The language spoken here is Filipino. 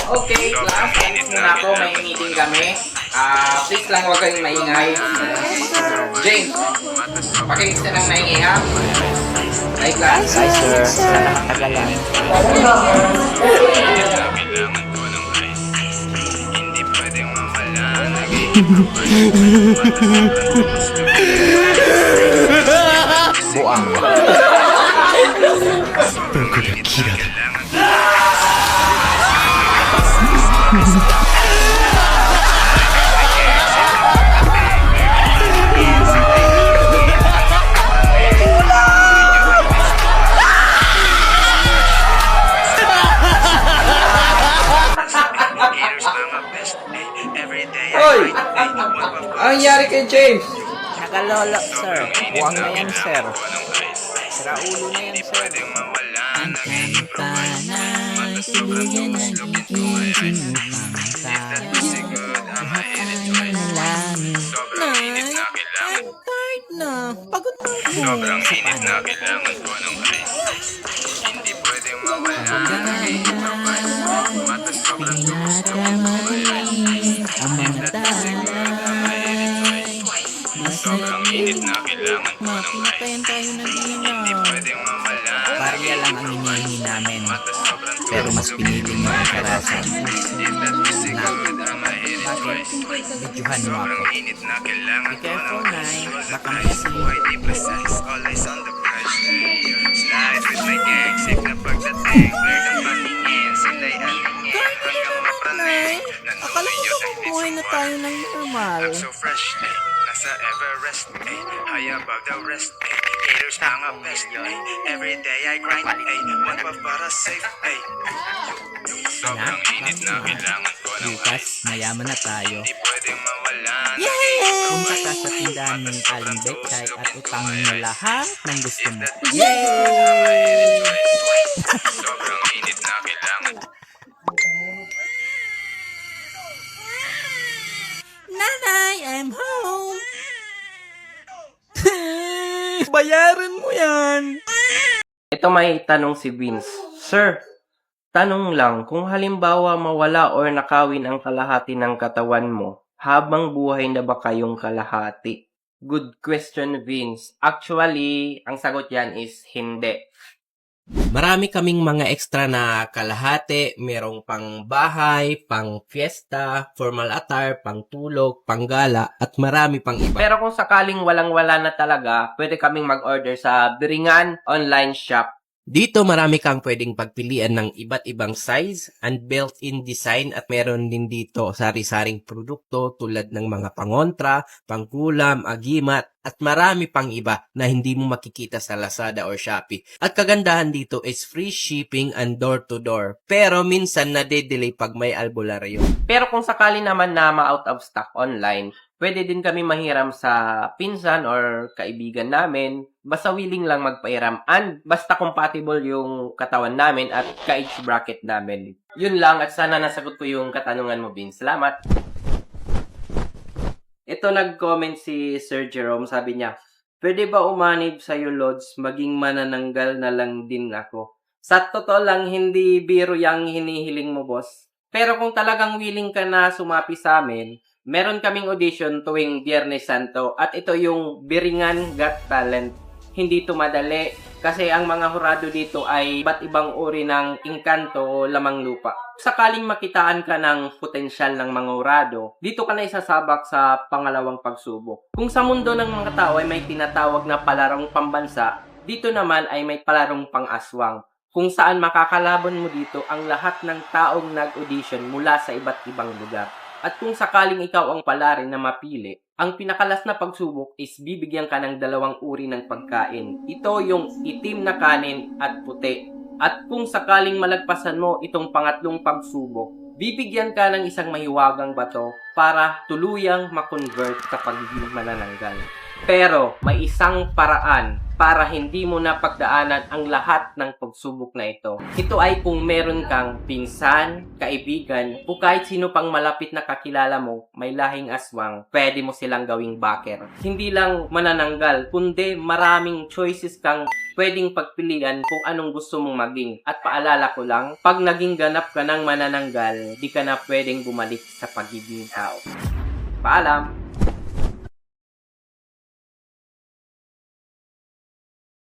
Okay, class. Alis muna ako. May meeting kami. Please lang huwag kayong maingay. James, pakinggan ka ng maingay ha. Hi, class. Hi sir, nakakagalan. Buang. 僕がキラだ。 Hoy! Ang nangyari kay James? Nakalolo sir. Buang na yan sir. Sira ulo na yan sir. Ang panay, tuluyan na nagiging sinupang tayo. Lahat ay nanalangin. Nay, I'm tired na. Pagod na ako. Sobrang init na kailangan ko ng ice. Hindi pwedeng mawala. Pinakamali ang mga tayo. Sobrang init na kailangan ko ng ice. Makitayan tayo ng Hindi ilaw. pwedeng mawala. Barya lang ang hinihingi namin. Pero mas pinili nyo ang karasan. Videohan mo ako. Sobrang init na kailangan Be ko careful, ng Nay. ice. Baka masin. Buhay di precise, always under pressure. Slide with my gang, safe na pagdating. Clear ng paningin, sila'y alingin. Hanggang mapraning. Akala ko mabubuhay na tayo ng normal. I'm so fresh, eh. Nasa Everest, eh. High above the rest, eh. Haters mga best, eh. Every day I grind, eh. One puff para safe, eh. Sobrang init na kailangan ko ng Bukas, mayaman na tayo. Di pwedeng mawala. Punta ka sa tindahan ng Aling Betchay at utangin mo lahat ng gusto mo. Sobrang init na kailangan. Nanay, I'm home. Bayaran mo yan! Ito may tanong si Vince. Sir, tanong lang, kung halimbawa mawala or nakawin ang kalahati ng katawan mo, habang buhay na ba kayong kalahati? Good question, Vince. Actually, ang sagot yan is hindi. Marami kaming mga extra na kalahati, merong pang bahay, pang fiesta, formal attire, pang tulog, pang gala, at marami pang iba. Pero kung sakaling walang-wala na talaga, pwede kaming mag-order sa Biringan Online Shop. Dito marami kang pwedeng pagpilian ng iba't ibang size and built-in design at meron din dito sari-saring produkto tulad ng mga pangontra, pangkulam, agimat at marami pang iba na hindi mo makikita sa Lazada or Shopee. At kagandahan dito is free shipping and door-to-door. Pero minsan nade-delay pag may albularyo. Pero kung sakali naman na ma-out of stock online, pwede din kami mahiram sa pinsan or kaibigan namin. Basta willing lang magpahiram and basta compatible yung katawan namin at ka-age bracket namin. Yun lang at sana nasagot ko yung katanungan mo, Vince. Salamat! Ito nag-comment si Sir Jerome, sabi niya, pwede ba umanib sa'yo, Lods, maging manananggal na lang din ako? Sa totoo lang, hindi biro yung hinihiling mo, boss. Pero kung talagang willing ka na sumapi sa amin, meron kaming audition tuwing Biyernes Santo at ito yung Biringan Got Talent. Hindi ito madali kasi ang mga hurado dito ay iba't ibang uri ng engkanto o lamang lupa. Sakaling makitaan ka ng potensyal ng mga hurado, dito ka na isasabak sa pangalawang pagsubok. Kung sa mundo ng mga tao ay may tinatawag na palarong pambansa, dito naman ay may palarong pang-aswang. Kung saan makakalaban mo dito ang lahat ng taong nag-audition mula sa iba't ibang lugar. At kung sakaling ikaw ang palarin na mapili, ang pinakalas na pagsubok is bibigyan ka ng dalawang uri ng pagkain. Ito yung itim na kanin at puti. At kung sakaling malagpasan mo itong pangatlong pagsubok, bibigyan ka ng isang mahiwagang bato para tuluyang makonvert sa pagiging manananggal. Pero may isang paraan para hindi mo na pagdaanan ang lahat ng pagsubok na ito. Ito ay kung meron kang pinsan, kaibigan, o kahit sino pang malapit na kakilala mo, may lahing aswang, pwede mo silang gawing backer. Hindi lang manananggal, kundi maraming choices kang pwedeng pagpilian kung anong gusto mong maging. At paalala ko lang, pag naging ganap ka ng manananggal, di ka na pwedeng bumalik sa pagiging tao. Paalam!